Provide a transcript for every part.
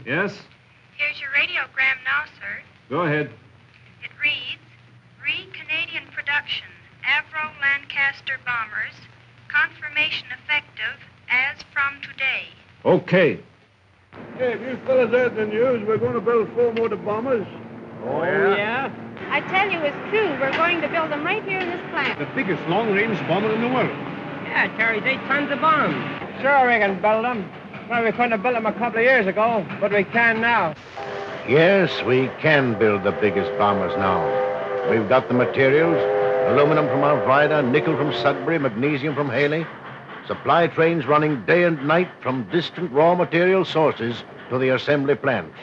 Yes? Here's your radiogram now, sir. Go ahead. It reads, Re-Canadian production, Avro Lancaster bombers, confirmation effective as from today. Okay. Hey, if you fellas heard the news, we're going to build 4 motor bombers. Oh, yeah? I tell you, it's true. We're going to build them right here in this plant. The biggest long-range bomber in the world. Yeah, it carries 8 tons of bombs. Sure, we can build them. Well, we couldn't have built them a couple of years ago, but we can now. Yes, we can build the biggest bombers now. We've got the materials, aluminum from Arvida, nickel from Sudbury, magnesium from Haley, supply trains running day and night from distant raw material sources to the assembly plants.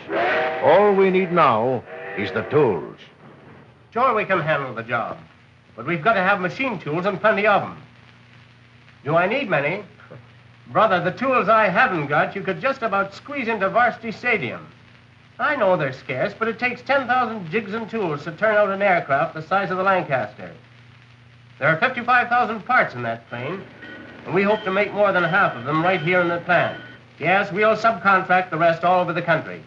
All we need now is the tools. Sure, we can handle the job, but we've got to have machine tools and plenty of them. Do I need many? Brother, the tools I haven't got, you could just about squeeze into Varsity Stadium. I know they're scarce, but it takes 10,000 jigs and tools to turn out an aircraft the size of the Lancaster. There are 55,000 parts in that plane, and we hope to make more than half of them right here in the plant. Yes, we'll subcontract the rest all over the country.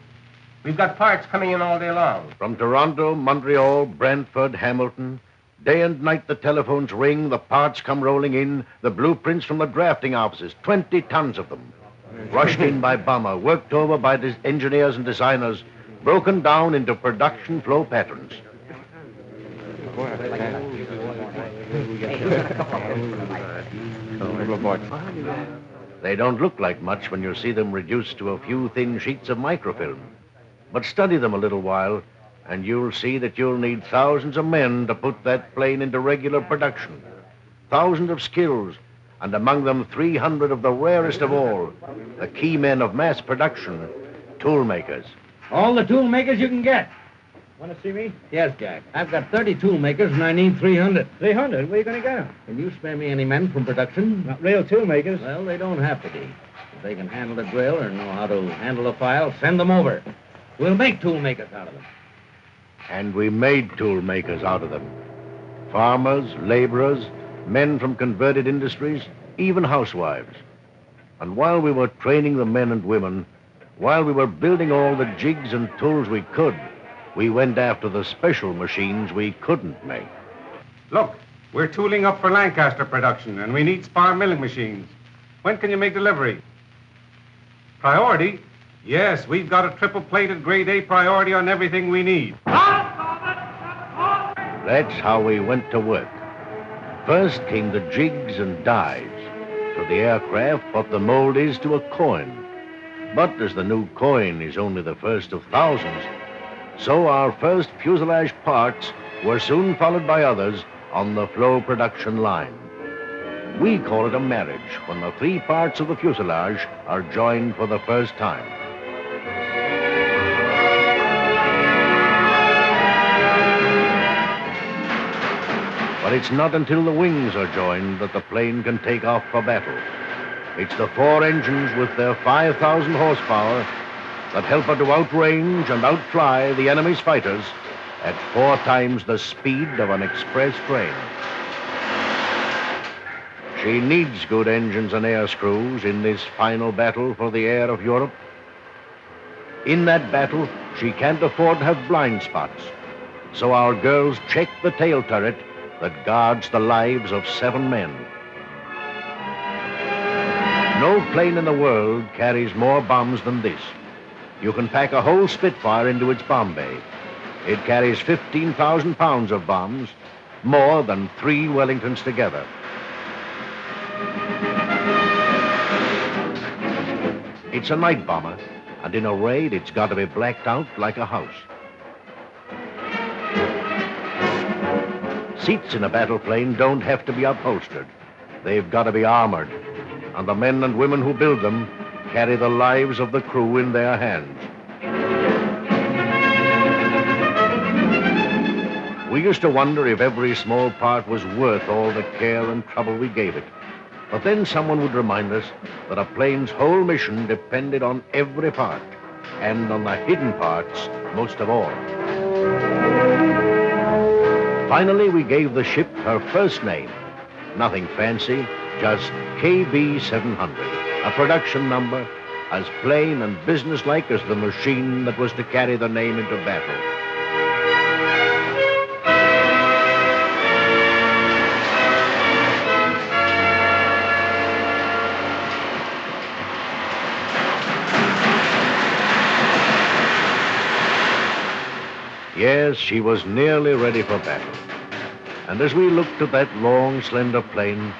We've got parts coming in all day long. From Toronto, Montreal, Brantford, Hamilton, day and night the telephones ring, the parts come rolling in, the blueprints from the drafting offices, 20 tons of them. Rushed in by bomber, worked over by engineers and designers, broken down into production flow patterns. They don't look like much when you see them reduced to a few thin sheets of microfilm. But study them a little while, and you'll see that you'll need thousands of men to put that plane into regular production. Thousands of skills, and among them 300 of the rarest of all, the key men of mass production, tool makers. All the tool makers you can get. Want to see me? Yes, Jack. I've got 30 tool makers, and I need 300. 300? Where are you going to get them? Can you spare me any men from production? Not real tool makers. Well, they don't have to be. If they can handle the drill or know how to handle a file, send them over. We'll make tool makers out of them. And we made tool makers out of them. Farmers, laborers, men from converted industries, even housewives. And while we were training the men and women, while we were building all the jigs and tools we could, we went after the special machines we couldn't make. Look, we're tooling up for Lancaster production, and we need spar milling machines. When can you make delivery? Priority? Yes, we've got a triple-plated grade A priority on everything we need. That's how we went to work. First came the jigs and dies. To the aircraft, what the mold is to a coin. But as the new coin is only the first of thousands, so our first fuselage parts were soon followed by others on the flow production line. We call it a marriage when the 3 parts of the fuselage are joined for the first time. But it's not until the wings are joined that the plane can take off for battle. It's the 4 engines with their 5,000 horsepower that help her to outrange and outfly the enemy's fighters at 4 times the speed of an express train. She needs good engines and air screws in this final battle for the air of Europe. In that battle, she can't afford to have blind spots. So our girls check the tail turret that guards the lives of 7 men. No plane in the world carries more bombs than this. You can pack a whole Spitfire into its bomb bay. It carries 15,000 pounds of bombs, more than 3 Wellingtons together. It's a night bomber, and in a raid, it's got to be blacked out like a house. Seats in a battle plane don't have to be upholstered. They've got to be armored, and the men and women who build them carry the lives of the crew in their hands. We used to wonder if every small part was worth all the care and trouble we gave it. But then someone would remind us that a plane's whole mission depended on every part, and on the hidden parts most of all. Finally, we gave the ship her first name. Nothing fancy, just KB-700, a production number, as plain and businesslike as the machine that was to carry the name into battle. Yes, she was nearly ready for battle. And as we looked at that long, slender plane,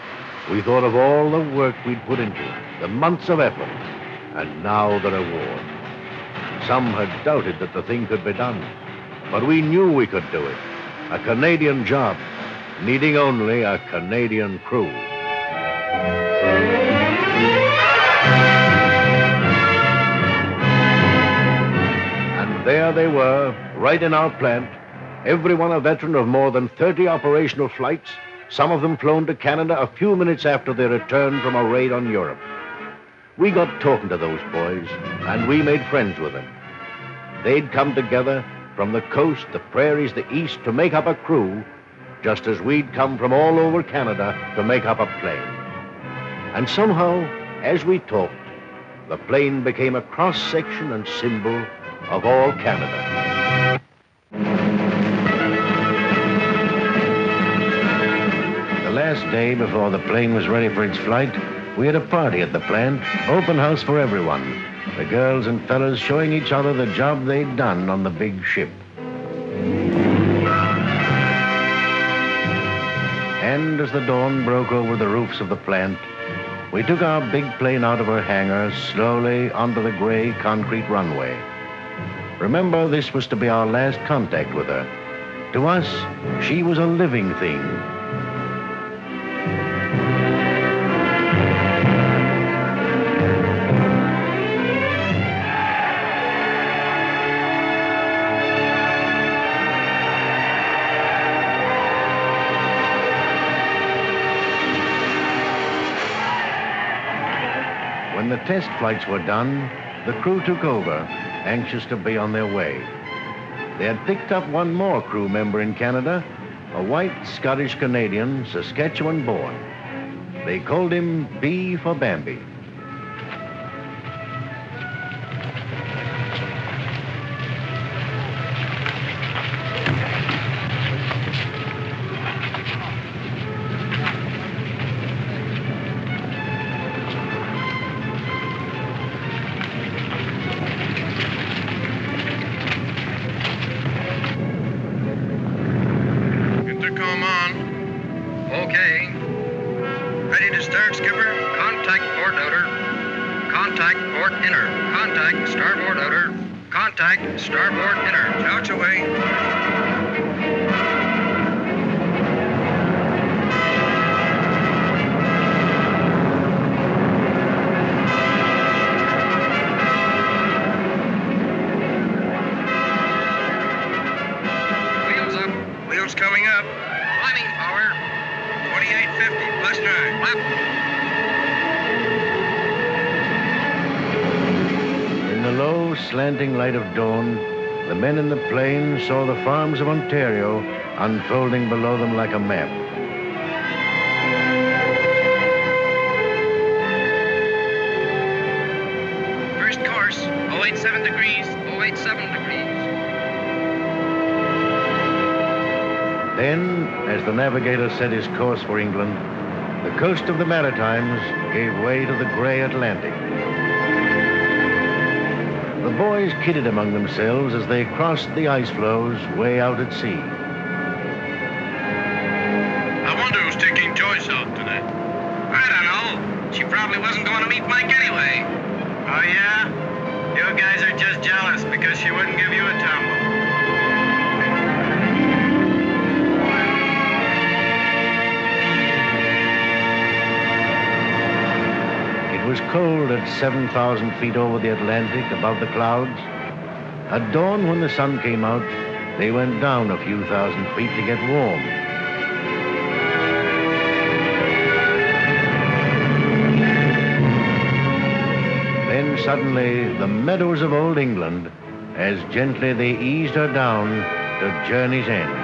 we thought of all the work we'd put into it, the months of effort, and now the reward. Some had doubted that the thing could be done, but we knew we could do it. A Canadian job, needing only a Canadian crew. And there they were, right in our plant, every one a veteran of more than 30 operational flights, some of them flown to Canada a few minutes after their return from a raid on Europe. We got talking to those boys, and we made friends with them. They'd come together from the coast, the prairies, the east to make up a crew, just as we'd come from all over Canada to make up a plane. And somehow, as we talked, the plane became a cross-section and symbol of all Canada. The last day before the plane was ready for its flight, we had a party at the plant, open house for everyone. The girls and fellas showing each other the job they'd done on the big ship. And as the dawn broke over the roofs of the plant, we took our big plane out of her hangar slowly onto the gray concrete runway. Remember, this was to be our last contact with her. To us, she was a living thing. When the test flights were done, the crew took over, anxious to be on their way. They had picked up one more crew member in Canada, a white Scottish-Canadian, Saskatchewan-born. They called him B for Bambi. Intercom on. Okay. Ready to start, skipper. Contact port outer. Contact port inner. Contact starboard outer. Contact starboard inner. Ouch away. Wheels up. Wheels coming up. Climbing power. 2850 plus 9. Left. In the low, slanting light of dawn, the men in the plane saw the farms of Ontario unfolding below them like a map. First course. 087 degrees. 087 degrees. Then, as the navigator set his course for England, the coast of the Maritimes gave way to the gray Atlantic. The boys kidded among themselves as they crossed the ice floes way out at sea. I wonder who's taking Joyce out tonight. I don't know. She probably wasn't going to meet Mike anyway. Oh, yeah? You guys are just jealous because she wouldn't give you a tumble. It was cold at 7,000 feet over the Atlantic above the clouds. At dawn, when the sun came out, they went down a few thousand feet to get warm. Then suddenly, the meadows of old England, as gently they eased her down to journey's end.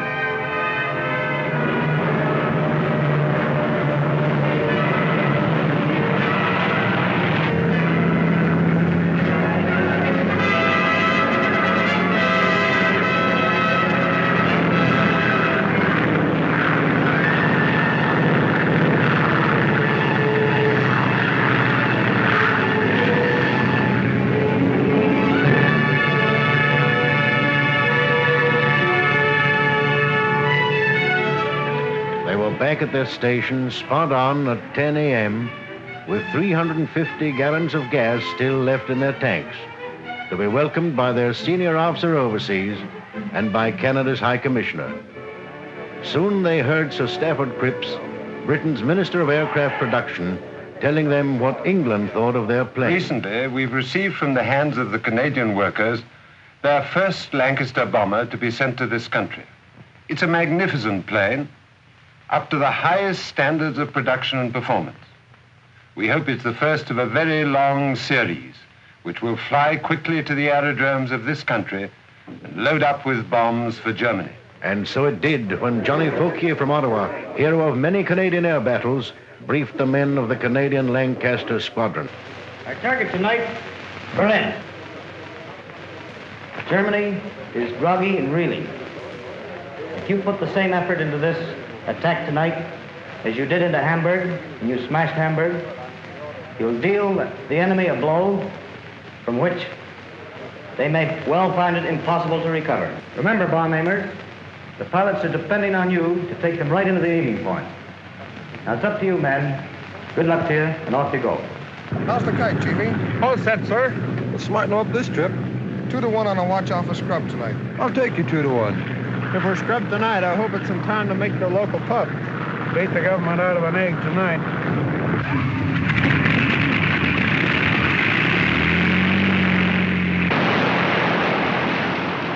back at their station, spot on at 10 a.m., with 350 gallons of gas still left in their tanks, to be welcomed by their senior officer overseas and by Canada's High Commissioner. Soon they heard Sir Stafford Cripps, Britain's Minister of Aircraft Production, telling them what England thought of their plane. Recently, we've received from the hands of the Canadian workers their first Lancaster bomber to be sent to this country. It's a magnificent plane, up to the highest standards of production and performance. We hope it's the first of a very long series, which will fly quickly to the aerodromes of this country and load up with bombs for Germany. And so it did when Johnny Fauquier from Ottawa, hero of many Canadian air battles, briefed the men of the Canadian Lancaster Squadron. Our target tonight, Berlin. Germany is groggy and reeling. If you put the same effort into this attack tonight as you did into Hamburg, and you smashed Hamburg, you'll deal the enemy a blow from which they may well find it impossible to recover. Remember, bomb aimers, the pilots are depending on you to take them right into the aiming point. Now, it's up to you, men. Good luck to you, and off you go. How's the kite, Chiefy? All set, sir. We'll smarten up this trip. 2 to 1 on a watch off a scrub tonight. I'll take you 2 to 1. If we're scrubbed tonight, I hope it's in time to make the local pub. Bait the government out of an egg tonight.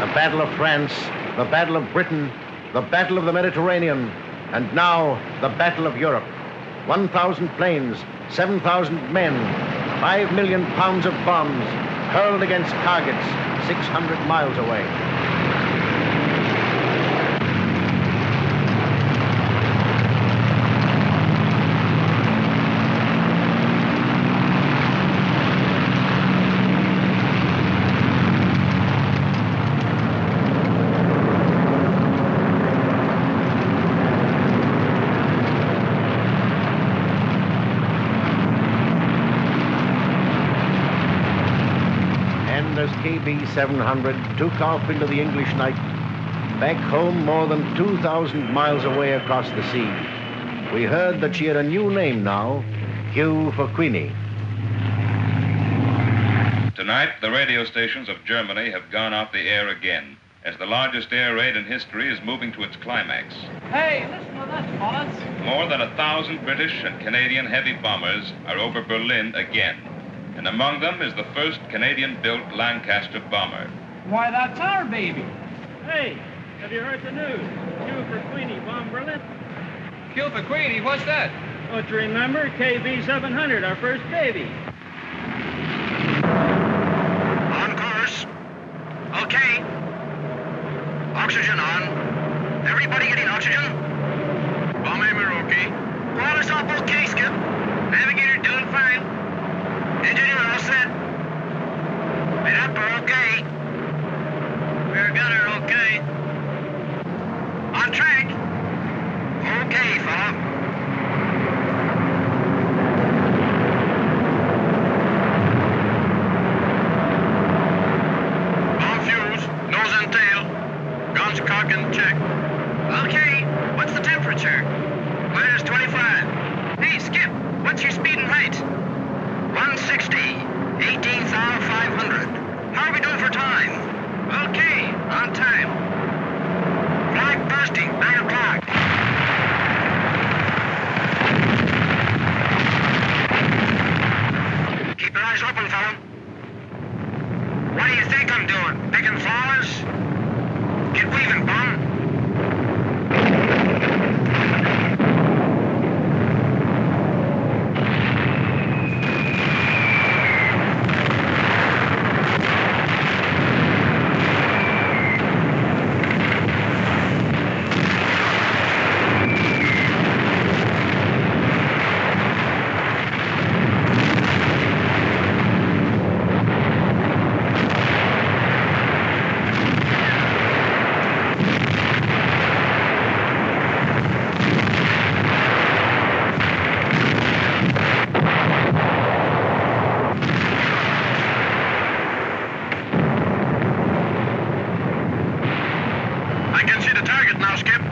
The Battle of France, the Battle of Britain, the Battle of the Mediterranean, and now the Battle of Europe. 1,000 planes, 7,000 men, 5 million pounds of bombs hurled against targets 600 miles away. KB-700 took off into the English night, back home more than 2,000 miles away across the sea. We heard that she had a new name now, Q for Queenie. Tonight, the radio stations of Germany have gone off the air again, as the largest air raid in history is moving to its climax. Hey, listen to that, fellas. More than 1,000 British and Canadian heavy bombers are over Berlin again. And among them is the first Canadian-built Lancaster bomber. Why, that's our baby. Hey, have you heard the news? Q for Queenie, bomb Berlin. Q for Queenie, what's that? Don't you remember? KB-700, our first baby. On course. Okay. Oxygen on. Everybody getting oxygen? Bomb aimer, okay. Call us off, okay, Skip. Navigator doing fine. Engineer all set. Made up, we're okay. Rear gunner, okay. On track. Okay, fella. Bomb fuse, nose and tail. Guns cock and check. Okay, what's the temperature? Minus 25. Hey, Skip, what's your speed and height? 160, 18,500. How are we doing for time? Okay, on time. Flag bursting, 9 o'clock. Keep your eyes open, fella. What do you think I'm doing? Picking flowers? Get weaving, bum. I can see the target now, Skip.